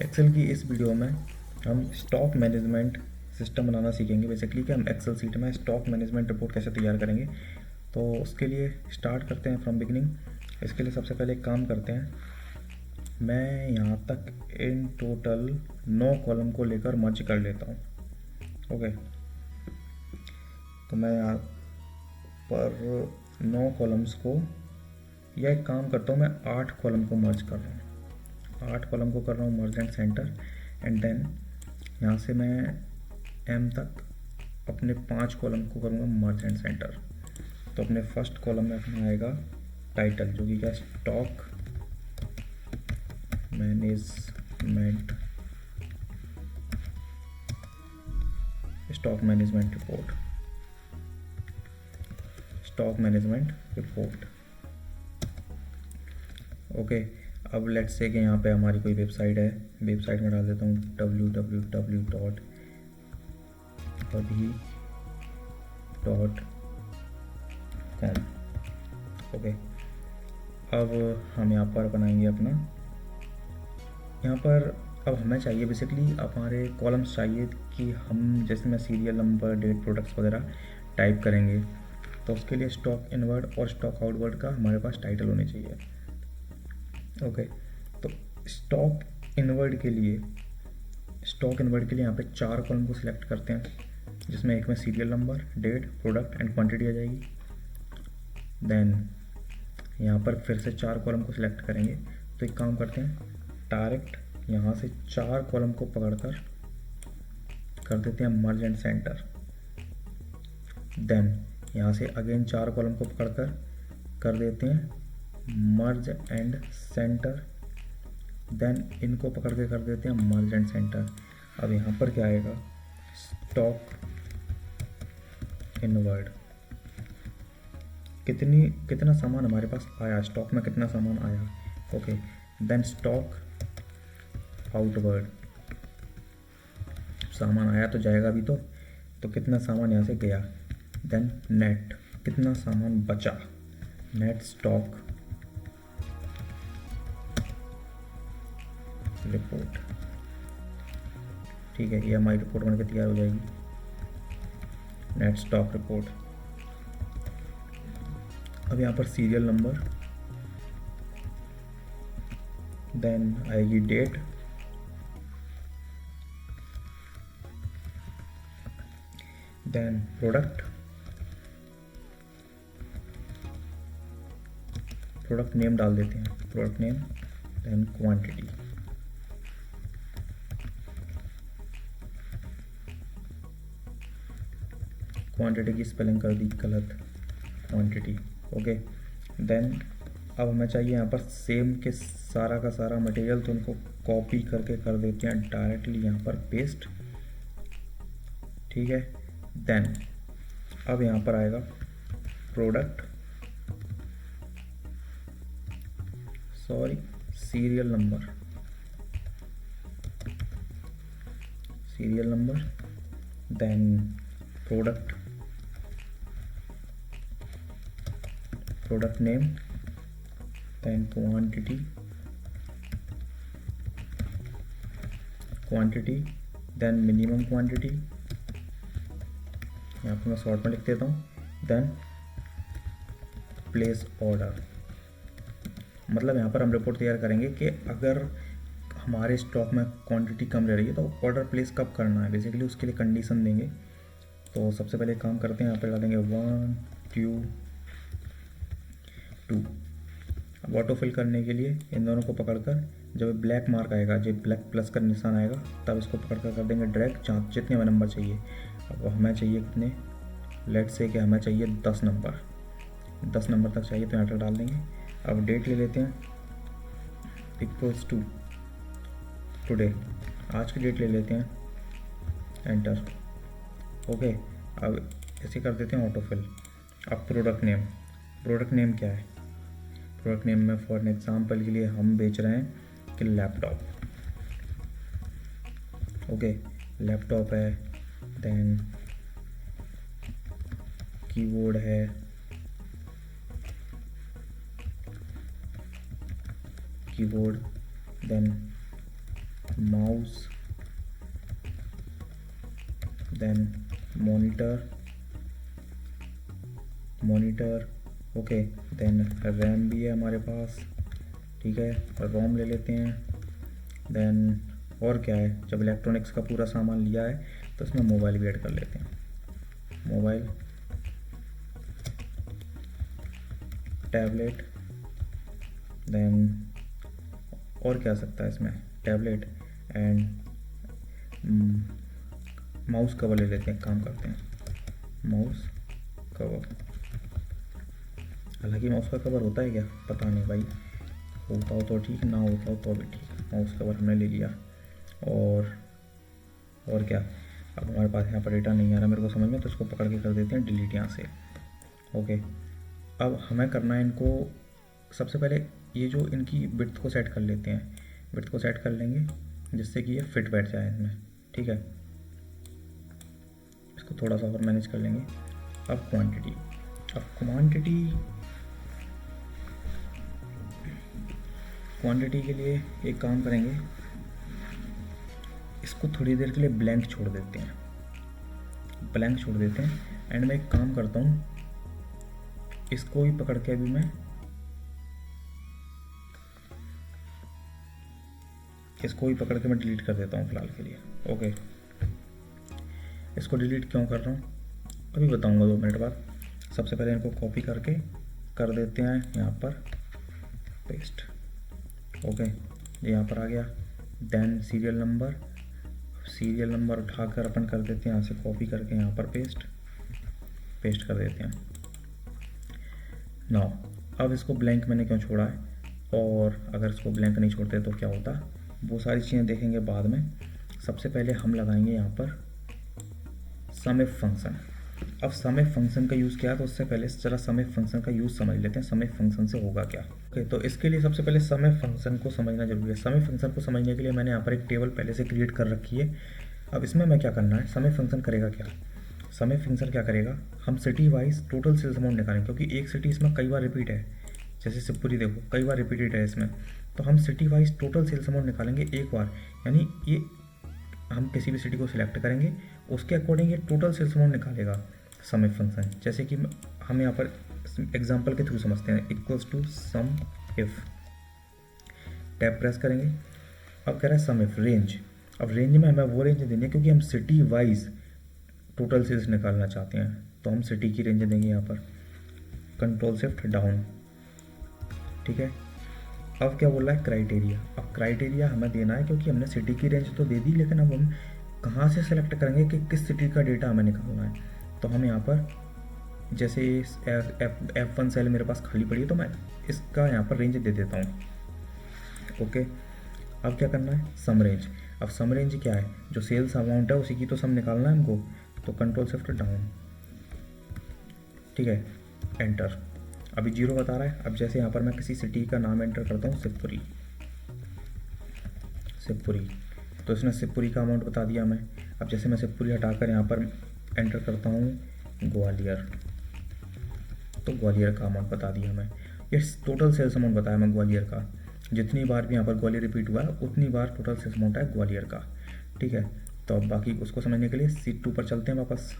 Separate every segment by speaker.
Speaker 1: Excel की इस video में हम स्टॉक मैनेजमेंट सिस्टम बनाना सीखेंगे। बेसिकली कि हम एक्सेल सीट में स्टॉक मैनेजमेंट रिपोर्ट कैसे तैयार करेंगे। तो उसके लिए स्टार्ट करते हैं फ्रॉम बिगिनिंग। इसके लिए सबसे पहले एक काम करते हैं, मैं यहाँ तक इन टोटल 9 कॉलम को लेकर मर्ज कर लेता हूँ। ओके, तो मैं यहाँ पर 9 कॉलम्स को, या एक काम करता हूँ, मैं 8 कॉलम को मर्ज कर रहा हूँ। 8 कॉलम को कर रहा हूँ merge and centre, and then यहाँ से मैं एम तक अपने 5 कॉलम को करूँगा मर्ज एंड सेंटर। तो अपने फर्स्ट कॉलम में अपना आएगा टाइटल, जो कि क्या, stock management, stock management report, stock management report. Okay, अब लेट्स से कि यहाँ पे हमारी कोई वेबसाइट है। वेबसाइट में डाल देता हूँ www.abhi.com। ओके, अब हम यहाँ पर बनाएंगे अपना, यहाँ पर अब हमें चाहिए बेसिकली हमारे कॉलम्स चाहिए कि हम जैसे में सीरियल नंबर, डेट, प्रोडक्ट्स वगैरह टाइप करेंगे। तो उसके लिए स्टॉक इनवर्ड और स्टॉक आउटवर्ड का हमारे पास टाइटल होने चाहिए। ओके, तो स्टॉक इनवर्ड के लिए यहाँ पे 4 कॉलम को सिलेक्ट करते हैं, जिसमें एक में serial number, date, product and quantity आ जाएगी। देन यहाँ पर फिर से 4 कॉलम को सिलेक्ट करेंगे। तो एक काम करते हैं, डायरेक्ट यहाँ से 4 कॉलम को पकड़कर कर देते हैं मर्ज एंड सेंटर। देन यहाँ से अगेन 4 कॉलम को पकड़कर कर देते हैं मर्ज एंड सेंटर। देन इनको पकड़ के कर देते हैं मर्ज एंड सेंटर। अब यहाँ पर क्या आएगा, स्टॉक इनवर्ड। कितना सामान हमारे पास आया, स्टॉक में कितना सामान आया। ओके, देन स्टॉक आउटवर्ड, सामान आया तो जाएगा भी, तो कितना सामान यहाँ से गया। देन नेट, कितना सामान बचा, नेट स्टॉक रिपोर्ट। ठीक है, ये हमारी रिपोर्ट बनकर तैयार हो जाएगी, नेट स्टॉक रिपोर्ट। अब यहाँ पर सीरियल नंबर, देन आएगी डेट, देन प्रोडक्ट नेम डाल देते हैं, product name, then quantity. Quantity की स्पेलिंग कर दी गलत, क्वांटिटी। ओके, देन अब हमें चाहिए यहाँ पर सेम के सारा का सारा मटेरियल, तो उनको कॉपी करके कर देते हैं डायरेक्टली यहाँ पर पेस्ट। ठीक है, देन अब यहाँ पर आएगा product, serial number, then product name, then quantity, then minimum quantity, यहाँ पर मैं शॉर्ट में लिख देता हूँ, देन प्लेस ऑर्डर। मतलब यहाँ पर हम रिपोर्ट तैयार करेंगे कि अगर हमारे स्टॉक में क्वांटिटी कम रह रही है तो ऑर्डर प्लेस कब करना है, बेसिकली उसके लिए कंडीशन देंगे। तो सबसे पहले काम करते हैं, यहाँ पर डालेंगे 1 2 2। अब ऑटो फिल करने के लिए इन दोनों को पकड़कर, जब ब्लैक मार्क आएगा, जब ब्लैक प्लस का निशान आएगा, तब इसको पकड़कर कर देंगे ड्रैग, जहाँ जितने हमें नंबर चाहिए। अब हमें चाहिए कितने, लेट्स से कि हमें चाहिए 10 नंबर तक चाहिए, तो यहाँ तक डाल देंगे। अब डेट ले लेते हैं, इक्वल्स टू टुडे, आज की डेट ले लेते हैं, एंटर। ओके, अब ऐसे कर देते हैं ऑटो फिल। अब प्रोडक्ट नेम क्या है, प्रोडक्ट नेम में फॉर एग्जांपल के लिए हम बेच रहे हैं कि लैपटॉप। ओके, लैपटॉप है, देन कीबोर्ड है, then mouse, then monitor, okay, then RAM भी है हमारे पास, ठीक है, और रोम ले लेते हैं। देन और क्या है, जब इलेक्ट्रॉनिक्स का पूरा सामान लिया है तो इसमें मोबाइल भी ऐड कर लेते हैं, मोबाइल, टैबलेट, देन और क्या सकता है इसमें, टैबलेट एंड माउस कवर ले लेते हैं, काम करते हैं, माउस कवर। हालांकि माउस का कवर होता है क्या पता नहीं भाई, होता हो तो ठीक, ना होता हो तो भी ठीक। माउस कवर हमने ले लिया। और क्या, अब हमारे पास यहाँ पर डेटा नहीं आ रहा मेरे को समझ में, तो इसको पकड़ के कर देते हैं डिलीट यहाँ से। ओके, अब हमें करना है इनको, सबसे पहले ये जो इनकी विड्थ को सेट कर लेते हैं, विड्थ को सेट कर लेंगे जिससे कि ये फिट बैठ जाए इनमें, ठीक है। इसको थोड़ा सा और मैनेज कर लेंगे। अब क्वांटिटी के लिए एक काम करेंगे, इसको थोड़ी देर के लिए ब्लैंक छोड़ देते हैं, एंड मैं एक काम करता हूँ, इसको भी पकड़ के अभी मैं डिलीट कर देता हूँ फिलहाल के लिए। ओके, इसको डिलीट क्यों कर रहा हूँ अभी बताऊँगा 2 मिनट बाद। सबसे पहले इनको कॉपी करके कर देते हैं यहाँ पर पेस्ट। ओके, ये यहाँ पर आ गया। देन सीरियल नंबर उठाकर अपन कर देते हैं यहाँ से कॉपी करके यहाँ पर पेस्ट कर देते हैं। नाउ अब इसको ब्लैंक मैंने क्यों छोड़ा है, और अगर इसको ब्लैंक नहीं छोड़ते तो क्या होता, वो सारी चीज़ें देखेंगे बाद में। सबसे पहले हम लगाएंगे यहाँ पर सम इफ फंक्शन। अब सम इफ फंक्शन का यूज़ किया, तो उससे पहले जरा सम इफ फंक्शन का यूज़ समझ लेते हैं, सम इफ फंक्शन से होगा क्या। ओके, तो इसके लिए सबसे पहले सम इफ फंक्शन को समझना जरूरी है। सम इफ फंक्शन को समझने के लिए मैंने यहाँ पर एक टेबल पहले से क्रिएट कर रखी है। अब इसमें मैं क्या करना है, सम इफ फंक्शन करेगा क्या, सम इफ फंक्शन क्या करेगा, हम city wise total sales amount निकालेंगे, क्योंकि एक सिटी इसमें कई बार रिपीट है, जैसे शिवपुरी देखो कई बार रिपीटेड है इसमें, तो हम city wise total sales amount निकालेंगे एक बार। यानी ये हम किसी भी सिटी को सिलेक्ट करेंगे, उसके अकॉर्डिंग ये टोटल सेल्स अमाउंट निकालेगा सम इफ फंक्शन। जैसे कि हम यहाँ पर एग्जांपल के थ्रू समझते हैं, equals to sum if, tab press करेंगे। अब कह रहा है सम इफ रेंज। अब रेंज में हमें वो रेंज देनी है क्योंकि हम सिटी वाइज टोटल सेल्स निकालना चाहते हैं, तो हम सिटी की रेंज देंगे यहाँ पर, कंट्रोल शिफ्ट डाउन, ठीक है। अब क्या बोल रहा है, क्राइटेरिया। अब क्राइटेरिया हमें देना है क्योंकि हमने सिटी की रेंज तो दे दी, लेकिन अब हम कहाँ से सेलेक्ट करेंगे कि किस सिटी का डेटा हमें निकालना है। तो हम यहाँ पर जैसे F1 सेल मेरे पास खाली पड़ी है, तो मैं इसका यहाँ पर रेंज दे देता हूँ। ओके, अब क्या करना है, सम रेंज। अब सम रेंज क्या है, जो सेल्स अमाउंट है उसी की तो सम निकालना है हमको, तो कंट्रोल शिफ्ट डाउन, ठीक है, एंटर। अभी 0 बता रहा है। अब जैसे यहाँ पर मैं किसी सिटी का नाम एंटर करता हूँ, शिवपुरी, तो इसने शिवपुरी का अमाउंट बता दिया हमें। अब जैसे मैं शिवपुरी हटाकर यहाँ पर एंटर करता हूँ ग्वालियर, तो ग्वालियर का अमाउंट बता दिया हमें। ये टोटल सेल्स अमाउंट बताया मैं ग्वालियर का, जितनी बार भी यहाँ पर ग्वालियर रिपीट हुआ है उतनी बार टोटल सेल्स अमाउंट है ग्वालियर का, ठीक है। तो अब बाकी उसको समझने के लिए सीट 2 पर चलते हैं वापस।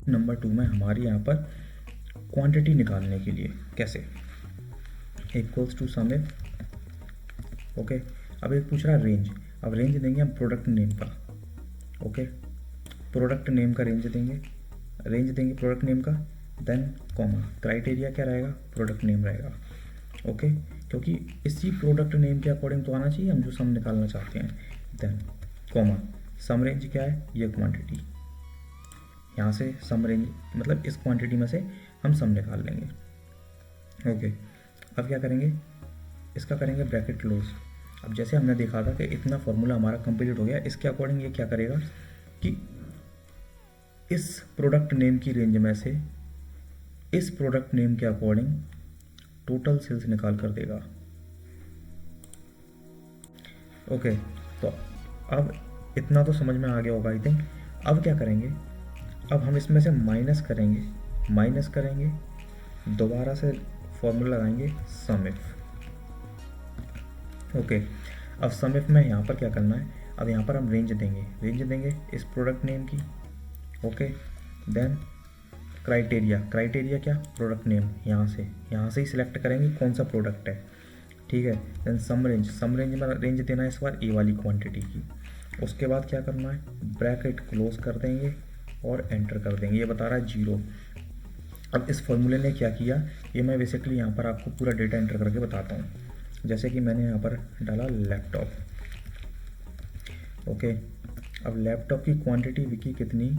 Speaker 1: नंबर 2 में हमारी यहाँ पर क्वांटिटी निकालने के लिए कैसे, equals to sum if, okay. अब एक पूछ रहा है रेंज। अब रेंज देंगे हम प्रोडक्ट नेम का, ओके, प्रोडक्ट नेम का रेंज देंगे प्रोडक्ट नेम का, देन कॉमा, क्राइटेरिया क्या रहेगा, प्रोडक्ट नेम रहेगा, ओके, क्योंकि इसी प्रोडक्ट नेम के अकॉर्डिंग तो आना चाहिए हम जो सम निकालना चाहते हैं। देन कॉमा, सम रेंज क्या है, ये क्वांटिटी, यहाँ से सम रेंज मतलब इस क्वांटिटी में से हम सम निकाल लेंगे। ओके, अब क्या करेंगे, इसका करेंगे ब्रैकेट क्लोज। अब जैसे हमने देखा था कि इतना फॉर्मूला हमारा कंप्लीट हो गया, इसके अकॉर्डिंग ये क्या करेगा कि इस प्रोडक्ट नेम की रेंज में से इस प्रोडक्ट नेम के अकॉर्डिंग टोटल सेल्स निकाल कर देगा। ओके, तो अब इतना तो समझ में आ गया होगा आई थिंक। अब क्या करेंगे, अब हम इसमें से माइनस करेंगे, दोबारा से फॉर्मूला लगाएंगे सम इफ। ओके, अब सम इफ में यहाँ पर क्या करना है, अब यहाँ पर हम रेंज देंगे इस प्रोडक्ट नेम की। ओके, देन क्राइटेरिया क्या, प्रोडक्ट नेम, यहाँ से ही सिलेक्ट करेंगे कौन सा प्रोडक्ट है। ठीक है, देन सम रेंज में रेंज देना है इस बार ए वाली क्वांटिटी की। उसके बाद क्या करना है, ब्रैकेट क्लोज कर देंगे और एंटर कर देंगे। ये बता रहा है 0। अब इस फॉर्मूले ने क्या किया, ये मैं बेसिकली यहाँ पर आपको पूरा डेटा एंटर करके बताता हूँ। जैसे कि मैंने यहाँ पर डाला लैपटॉप। ओके, अब लैपटॉप की क्वांटिटी बिकी कितनी,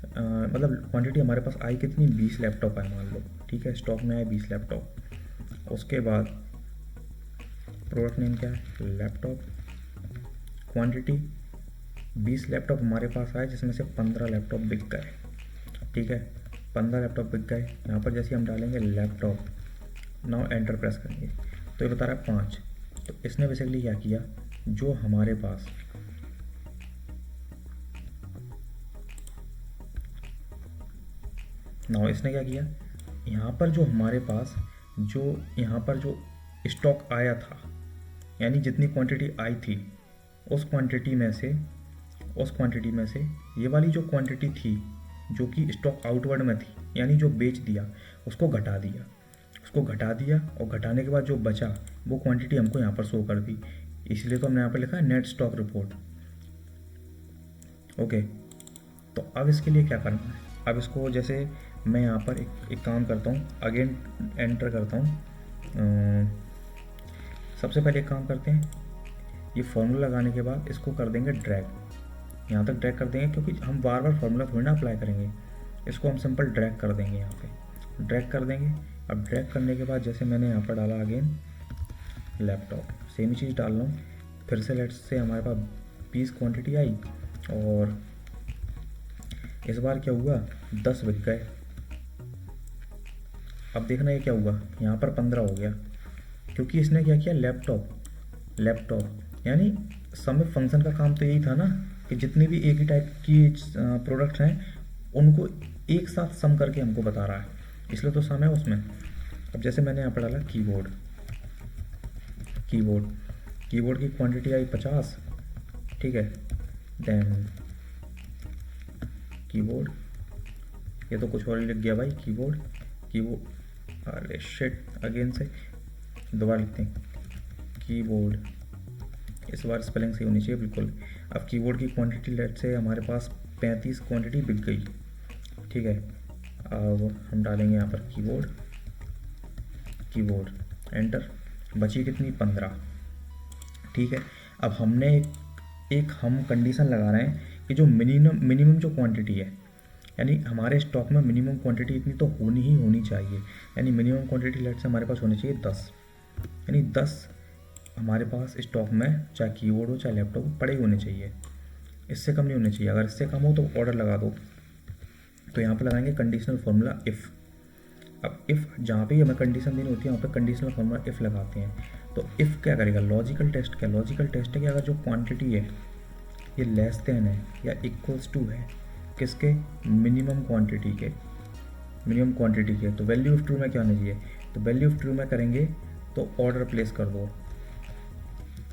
Speaker 1: मतलब क्वांटिटी हमारे पास आई कितनी, 20 लैपटॉप आए मान लो। ठीक है, स्टॉक में आए 20 लैपटॉप। उसके बाद प्रोडक्ट नेम क्या है, लैपटॉप, क्वांटिटी 20 लैपटॉप हमारे पास आए जिसमें से 15 लैपटॉप बिक गए। ठीक है, 15 लैपटॉप बिक गए। यहाँ पर जैसे हम डालेंगे लैपटॉप, नाउ एंटर प्रेस करेंगे तो ये बता रहा है 5। तो इसने बेसिकली क्या किया, जो हमारे पास नाउ इसने क्या किया, यहाँ पर जो हमारे पास यहाँ पर जो स्टॉक आया था, यानी जितनी क्वांटिटी आई थी उस क्वांटिटी में से ये वाली जो क्वांटिटी थी जो कि स्टॉक आउटवर्ड में थी, यानी जो बेच दिया उसको घटा दिया और घटाने के बाद जो बचा वो क्वांटिटी हमको यहाँ पर शो कर दी। इसलिए तो हमने यहाँ पर लिखा है नेट स्टॉक रिपोर्ट। ओके, तो अब इसके लिए क्या करना है, अब इसको जैसे मैं यहाँ पर एक काम करता हूँ, अगेन एंटर करता हूँ। सबसे पहले एक काम करते हैं, ये फॉर्मूला लगाने के बाद इसको कर देंगे ड्रैग, यहाँ तक ड्रैग कर देंगे क्योंकि हम बार बार फार्मूला थोड़ी ना अप्लाई करेंगे। इसको हम सिंपल ड्रैग कर देंगे, यहाँ पे ड्रैग कर देंगे। अब ड्रैग करने के बाद जैसे मैंने यहाँ पर डाला अगेन लैपटॉप, सेम ही चीज़ डाल रहा हूँ फिर से। लेट्स से हमारे पास 20 क्वांटिटी आई और इस बार क्या हुआ, 10 बिक गए। अब देखना ये क्या हुआ, यहाँ पर 15 हो गया क्योंकि इसने क्या किया, लैपटॉप यानी सम इफ फंक्शन का काम तो यही था ना कि जितनी भी एक ही टाइप की प्रोडक्ट हैं उनको एक साथ सम करके हमको बता रहा है, इसलिए तो सम है उसमें। अब जैसे मैंने यहाँ पर डाला कीबोर्ड की क्वांटिटी आई 50। ठीक है, देन कीबोर्ड, ये तो कुछ और ही लिख गया भाई, कीबोर्ड, अरे शिट, अगेन से दोबारा लिखते हैं कीबोर्ड, इस बार स्पेलिंग सही होनी चाहिए बिल्कुल। अब कीबोर्ड की क्वांटिटी लेट से हमारे पास 35 क्वांटिटी बिक गई। ठीक है, अब हम डालेंगे यहाँ पर कीबोर्ड एंटर, बची कितनी, 15। ठीक है, अब हमने हम कंडीशन लगा रहे हैं कि जो मिनिमम जो क्वांटिटी है, यानी हमारे स्टॉक में मिनिमम क्वांटिटी इतनी तो होनी चाहिए। यानी मिनिमम क्वांटिटी लेट से हमारे पास होनी चाहिए 10, यानी 10 हमारे पास स्टॉक में चाहे कीबोर्ड हो चाहे लैपटॉप हो पड़े ही होने चाहिए, इससे कम नहीं होने चाहिए। अगर इससे कम हो तो ऑर्डर लगा दो। तो यहाँ पर लगाएंगे कंडीशनल फार्मूला इफ़। अब इफ़ जहाँ पे हमें कंडीशन देनी होती है वहाँ पे कंडीशनल फार्मूला इफ़ लगाते हैं। तो इफ़ क्या करेगा, लॉजिकल टेस्ट है कि अगर जो क्वांटिटी है ये लेस देन है या इक्वल्स टू है किसके, मिनिमम क्वांटिटी के, तो वैल्यू ऑफ ट्रू में क्या होना चाहिए, तो वैल्यू ऑफ ट्रू में करेंगे तो ऑर्डर प्लेस कर दो,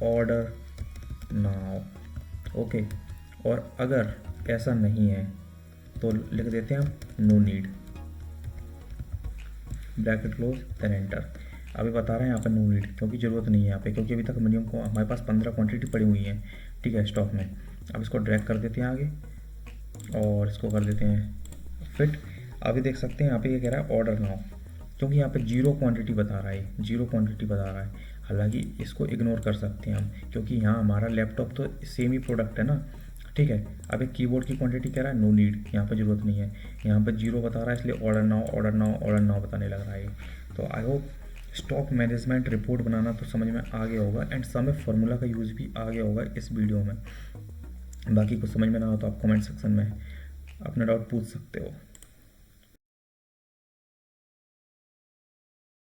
Speaker 1: ऑर्डर नाउ। ओके, और अगर ऐसा नहीं है तो लिख देते हैं हम no need, bracket close then enter. अभी बता रहे हैं यहाँ पर नो नीड क्योंकि ज़रूरत नहीं है यहाँ पे, क्योंकि अभी तक मिनिमम को हमारे पास 15 क्वांटिटी पड़ी हुई है। ठीक है, स्टॉक में। अब इसको ड्रैग कर देते हैं आगे और इसको कर देते हैं फिट। अभी देख सकते हैं यहाँ पे ये कह रहा है ऑर्डर नाउ, क्योंकि यहाँ पे 0 क्वांटिटी बता रहा है। हालांकि इसको इग्नोर कर सकते हैं हम क्योंकि यहाँ हमारा लैपटॉप तो सेम ही प्रोडक्ट है ना। ठीक है, अब एक कीबोर्ड की क्वांटिटी कह रहा है नो नीड, यहाँ पर ज़रूरत नहीं है, यहाँ पर 0 बता रहा है इसलिए ऑर्डर नाउ बताने लग रहा है। तो I hope stock management report बनाना तो समझ में आ गया होगा एंड सम फार्मूला का यूज़ भी आ गया होगा इस वीडियो में। बाकी कुछ समझ में ना हो तो आप कमेंट सेक्शन में अपना डाउट पूछ सकते हो।